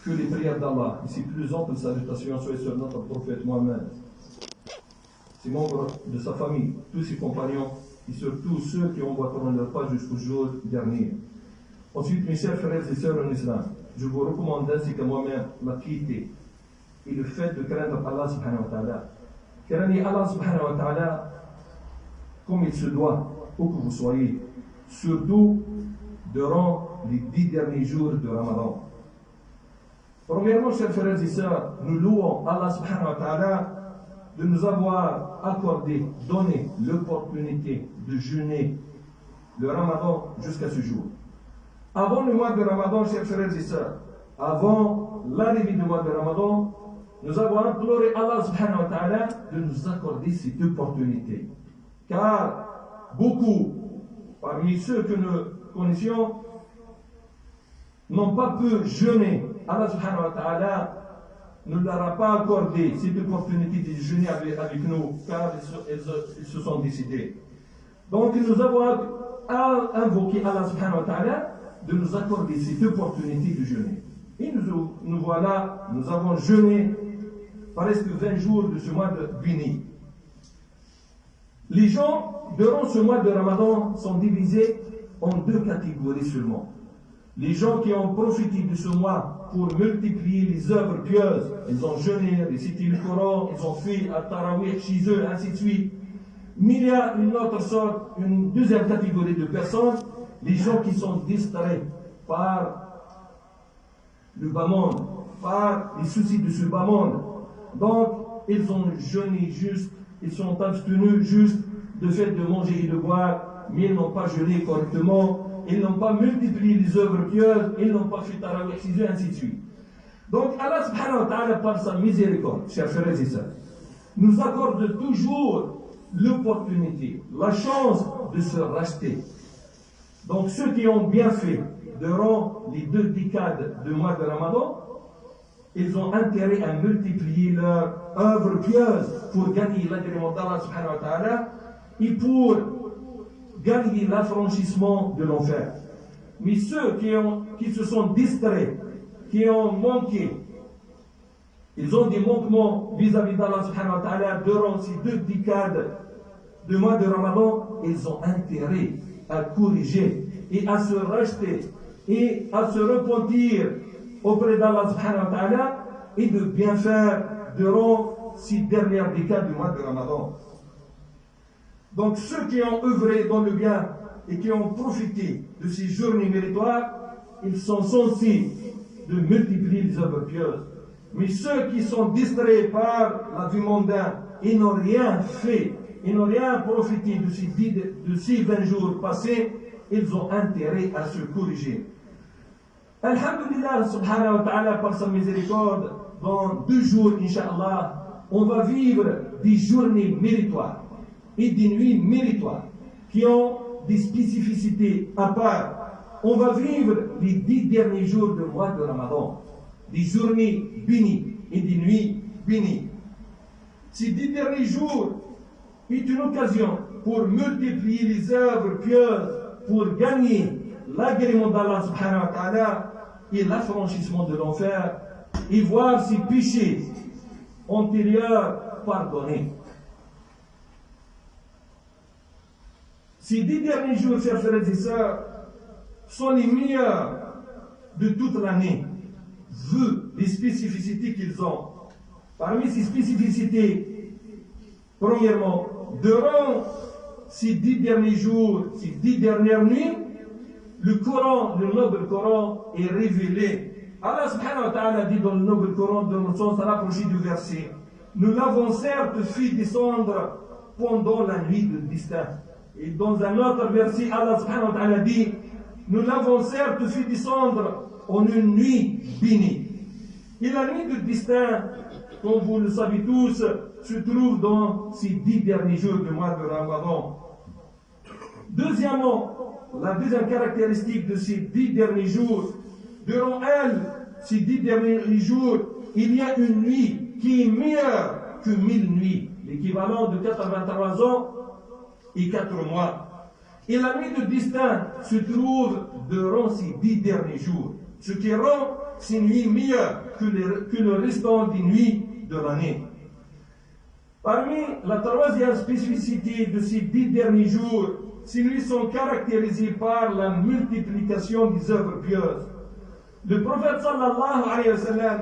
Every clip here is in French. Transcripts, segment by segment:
que les prières d'Allah, ici plus ample salutation soit sur notre prophète Mohammed, ses membres de sa famille, tous ses compagnons, et surtout ceux qui emboîteront leur pas jusqu'au jour dernier. Ensuite, mes chers frères et sœurs en islam, je vous recommande ainsi que moi-même la piété et le fait de craindre Allah subhanahu wa ta'ala. Craignez Allah subhanahu wa ta'ala comme il se doit, où que vous soyez, surtout durant les 10 derniers jours de Ramadan. Premièrement, chers frères et sœurs, nous louons Allah subhanahu wa ta'ala de nous avoir accordé, donné l'opportunité de jeûner le Ramadan jusqu'à ce jour. Avant le mois de Ramadan, chers frères et sœurs, avant l'arrivée du mois de Ramadan, nous avons imploré Allah subhanahu wa ta'ala de nous accorder cette opportunité. Car beaucoup, parmi ceux que nous connaissions, n'ont pas pu jeûner. Allah subhanahu wa ta'ala ne leur a pas accordé cette opportunité de jeûner avec nous, car ils se sont décidés. Donc nous avons invoqué Allah subhanahu wa ta'ala de nous accorder cette opportunité de jeûner. Et nous voilà, nous avons jeûné presque 20 jours de ce mois de béni. Les gens, durant ce mois de Ramadan, sont divisés en 2 catégories seulement. Les gens qui ont profité de ce mois pour multiplier les œuvres pieuses, ils ont jeûné, récité le Coran, ils ont fait At-Tarawih chez eux, ainsi de suite. Mais il y a une autre sorte, une deuxième catégorie de personnes, les gens qui sont distraits par le bas monde, par les soucis de ce bas monde. Donc, ils ont jeûné juste, ils sont abstenus juste de fait de manger et de boire, mais ils n'ont pas jeûné correctement. Ils n'ont pas multiplié les œuvres pieuses, ils n'ont pas fait tarawih chez eux, ainsi de suite. Donc Allah subhanahu wa ta'ala, par sa miséricorde, chers frères et sœurs, nous accorde toujours l'opportunité, la chance de se racheter. Donc ceux qui ont bien fait durant les 2 décades du mois de Ramadan, ils ont intérêt à multiplier leurs œuvres pieuses pour gagner l'agrément d'Allah subhanahu wa ta'ala et pour gagner l'affranchissement de l'enfer. Mais ceux qui se sont distraits, qui ont manqué, ils ont des manquements vis-à-vis d'Allah subhanahu wa ta'ala durant ces 2 décades de mois de Ramadan, ils ont intérêt à corriger et à se racheter et à se repentir auprès d'Allah subhanahu wa ta'ala et de bien faire durant ces dernières décades du mois de Ramadan. Donc ceux qui ont œuvré dans le bien et qui ont profité de ces journées méritoires, ils sont censés de multiplier les œuvres pieuses. Mais ceux qui sont distraits par la vie mondaine et n'ont rien fait, ils n'ont rien profité de ces 20 jours passés, ils ont intérêt à se corriger. Alhamdulillah subhanahu wa ta'ala, par sa miséricorde, dans 2 jours, Inch'Allah, on va vivre des journées méritoires et des nuits méritoires qui ont des spécificités à part. On va vivre les 10 derniers jours du mois de Ramadan, des journées bénies et des nuits bénies. Ces 10 derniers jours est une occasion pour multiplier les œuvres pieuses, pour gagner l'agrément d'Allah subhanahu wa ta'ala et l'affranchissement de l'enfer et voir ses péchés antérieurs pardonnés. Ces 10 derniers jours, chers frères et sœurs, sont les meilleurs de toute l'année, vu les spécificités qu'ils ont. Parmi ces spécificités, premièrement, durant ces 10 derniers jours, ces 10 dernières nuits, le Coran, le noble Coran, est révélé. Allah subhanahu wa ta'ala dit dans le noble Coran, dans le sens rapproché du verset, nous l'avons certes fait descendre pendant la nuit de destin. Et dans un autre verset, Allah subhanahu wa ta'ala dit, nous l'avons certes fait descendre en une nuit bénie. Et la nuit de destin, comme vous le savez tous, se trouve dans ces 10 derniers jours du mois de Ramadan. Deuxièmement, la deuxième caractéristique de ces 10 derniers jours, durant ces 10 derniers jours, il y a une nuit qui est meilleure que 1000 nuits, l'équivalent de 83 ans et 4 mois. Et la nuit de destin se trouve durant ces 10 derniers jours, ce qui rend ces nuits meilleures que le restant des nuits de l'année. Parmi la troisième spécificité de ces 10 derniers jours, ces nuits sont caractérisées par la multiplication des œuvres pieuses. Le prophète sallallahu alayhi wa sallam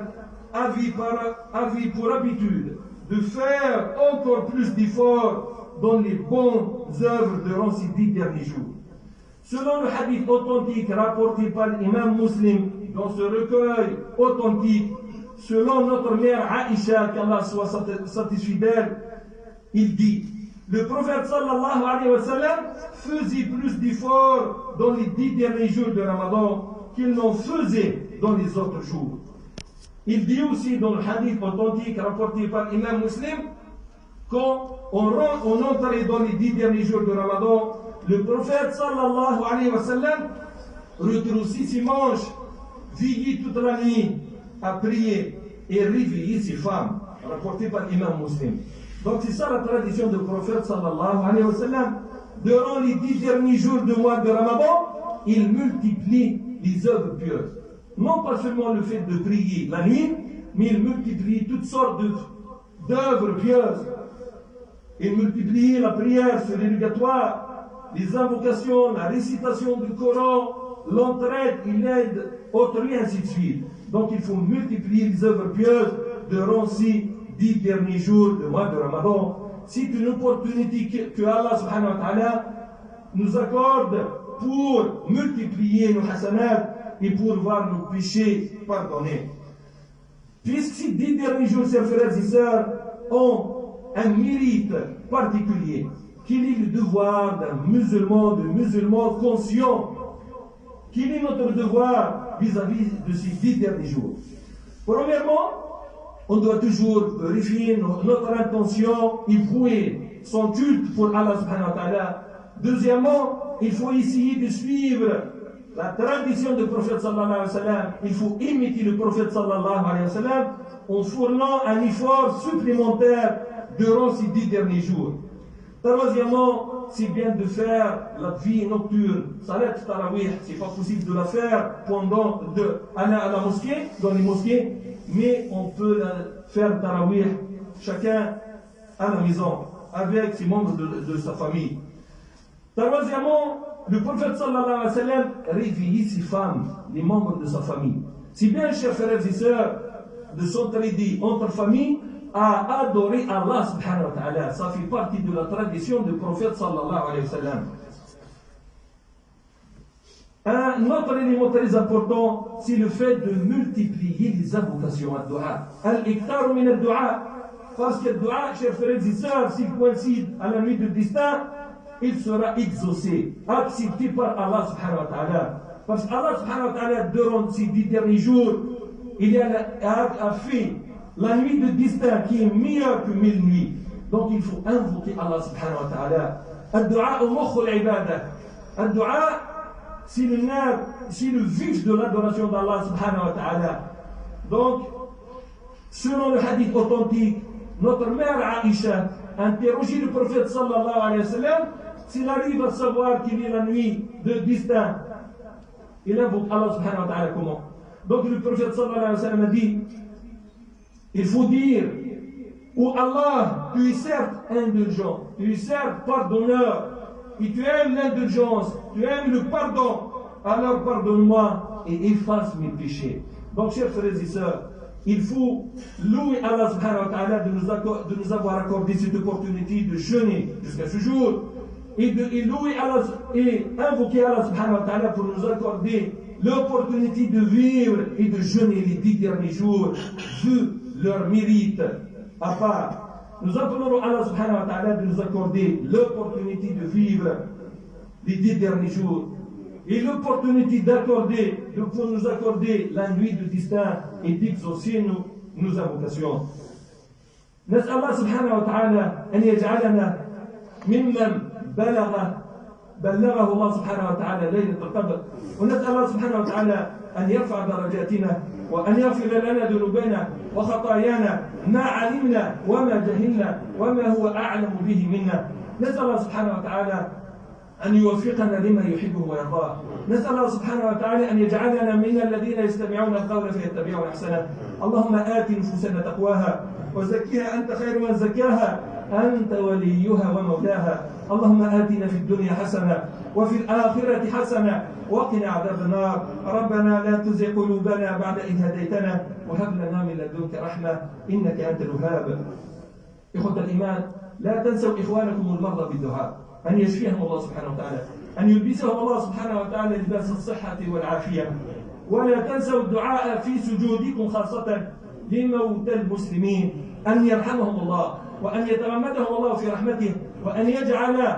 avait pour habitude de faire encore plus d'efforts dans les bonnes œuvres durant ces 10 derniers jours. Selon le hadith authentique rapporté par l'imam Muslim dans ce recueil authentique, selon notre mère Aïcha, qu'Allah soit satisfait d'elle, il dit: le prophète sallallahu alayhi wa sallam faisait plus d'efforts dans les 10 derniers jours de Ramadan qu'il n'en faisait dans les autres jours. Il dit aussi dans le hadith authentique rapporté par l'imam Muslim, quand on entrait dans les 10 derniers jours de Ramadan, le prophète sallallahu alayhi wa sallam retroussait ses manches, veillait toute la nuit à prier et réveillait ses femmes, rapporté par l'imam Muslim. Donc c'est ça la tradition du prophète sallallahu alayhi wa sallam. Durant les 10 derniers jours du mois de Ramadan, il multiplie les œuvres pieuses. Non pas seulement le fait de prier la nuit, mais il multiplie toutes sortes d'œuvres pieuses. Il multiplie la prière sur l'érugatoire, les invocations, la récitation du Coran, l'entraide, l'aide, autrui, ainsi de suite. Donc il faut multiplier les œuvres pieuses durant ces 10 derniers jours du mois de Ramadan. C'est une opportunité que Allah subhanahu wa ta'ala nous accorde pour multiplier nos hasanats et pour voir nos péchés pardonnés. Puisque ces 10 derniers jours, chers frères et sœurs, ont un mérite particulier, quel est le devoir d'un musulman, de musulman conscient? Quel est notre devoir vis-à-vis de ces 10 derniers jours? Premièrement, on doit toujours vérifier notre intention et vouer son culte pour Allah subhanahu wa ta'ala. Deuxièmement, il faut essayer de suivre la tradition du prophète sallallahu alayhi wa sallam. Il faut imiter le prophète sallallahu alayhi wa sallam en fournant un effort supplémentaire durant ces 10 derniers jours. Troisièmement, c'est bien de faire la vie nocturne. Salat tarawih, c'est pas possible de la faire pendant aller à la mosquée, dans les mosquées, mais on peut faire tarawih chacun à la maison, avec ses membres de sa famille. Troisièmement, le prophète sallallahu alayhi wa sallam réveillait ses femmes, les membres de sa famille. C'est bien, chers frères et sœurs, de s'entraider entre familles à adorer Allah subhanahu wa ta'ala. Ça fait partie de la tradition du prophète sallallahu alayhi wa sallam. Un autre élément très important, c'est le fait de multiplier les invocations à dua. Al-iktar min al-dua. Parce que le dua, chers frères et sœurs, s'il coïncide à la nuit de destin, il sera exaucé, accepté par Allah subhanahu wa ta'ala. Parce qu'Allah subhanahu wa ta'ala, durant ces 10 derniers jours, il a fait la nuit de destin qui est meilleure que 1000 nuits. Donc il faut invoquer Allah subhanahu wa ta'ala. Al-dua mukh al-ibada. Al-dua, c'est le nerf, c'est le vif de l'adoration d'Allah subhanahu wa ta'ala. Donc, selon le hadith authentique, notre mère Aïcha interrogeait le prophète sallallahu alayhi wa sallam s'il arrive à savoir qu'il est la nuit de destin. Il invoque Allah subhanahu wa ta'ala comment? Donc le prophète sallallahu alayhi wa sallam a dit: il faut dire, oh Allah, tu es certes indulgent, tu es certes pardonneur, et tu aimes l'indulgence, tu aimes le pardon, alors pardonne-moi et efface mes péchés. Donc, chers frères et sœurs, il faut louer Allah subhanahu wa ta'ala de nous avoir accordé cette opportunité de jeûner jusqu'à ce jour, et louer Allah et invoquer Allah subhanahu wa ta'ala pour nous accorder l'opportunité de vivre et de jeûner les 10 derniers jours, vu leur mérite à part. Nous appellerons Allah subhanahu wa ta'ala de nous accorder l'opportunité de vivre les 10 derniers jours et l'opportunité pour nous accorder la nuit de destin et d'exaucer nos invocations. نسأل الله سبحانه وتعالى أن يجعلنا ممن بلغه الله سبحانه وتعالى ليلة القدر، ونسأل الله سبحانه وتعالى أن يرفع درجاتنا وأن يغفر لنا ذنوبنا وخطايانا ما علمنا وما جهلنا وما هو أعلم به منا. نسأل الله سبحانه وتعالى أن يوفقنا لما يحبه ويرضاه. نسأل الله سبحانه وتعالى أن يجعلنا من الذين يستمعون القول فيتبعون أحسنه. اللهم آت نفوسنا تقواها وزكها أنت خير من زكاها أنت وليها ومولاها. اللهم آتنا في الدنيا حسنة وفي الآخرة حسنة وقنا عذاب النار. ربنا لا تزغ قلوبنا بعد إذ هديتنا وهب لنا من لدنك رحمة إنك أنت الوهاب. إخوة الإيمان، لا تنسوا إخوانكم المرضى بالدعاء أن يشفيهم الله سبحانه وتعالى، أن يلبسهم الله سبحانه وتعالى لباس الصحة والعافية. ولا تنسوا الدعاء في سجودكم خاصة لموتى المسلمين أن يرحمهم الله وأن يتغمدهم الله في رحمته وأن يجعل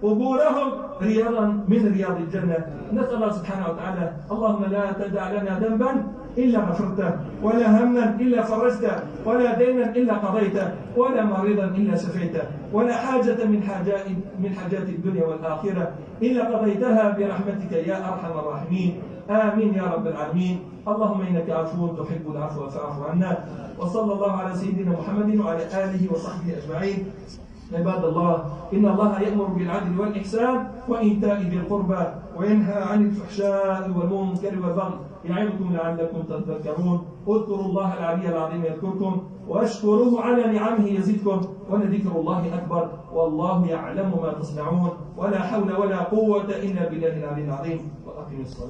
قبورهم رياضا من رياض الجنة. نسأل الله سبحانه وتعالى اللهم لا تدع لنا ذنبا إلا غفرته ولا هما إلا فرجته ولا دينا إلا قضيته ولا مريضا إلا شفيته ولا حاجة من حاجات الدنيا والآخرة إلا قضيتها برحمتك يا أرحم الراحمين. آمين يا رب العالمين. اللهم إنك عفو تحب العفو فاعف عنا. وصلى الله على سيدنا محمد وعلى آله وصحبه أجمعين. عباد الله، إن الله يأمر بالعدل والإحسان وإيتاء ذي القربى وينهى عن الفحشاء والمنكر والبغي يعظكم لعلكم تذكرون. اذكروا الله العلي العظيم يذكركم واشكروه على نعمه يزدكم ولذكر الله أكبر والله يعلم ما تصنعون. ولا حول ولا قوة إلا بالله العلي العظيم. وأقم الصلاة.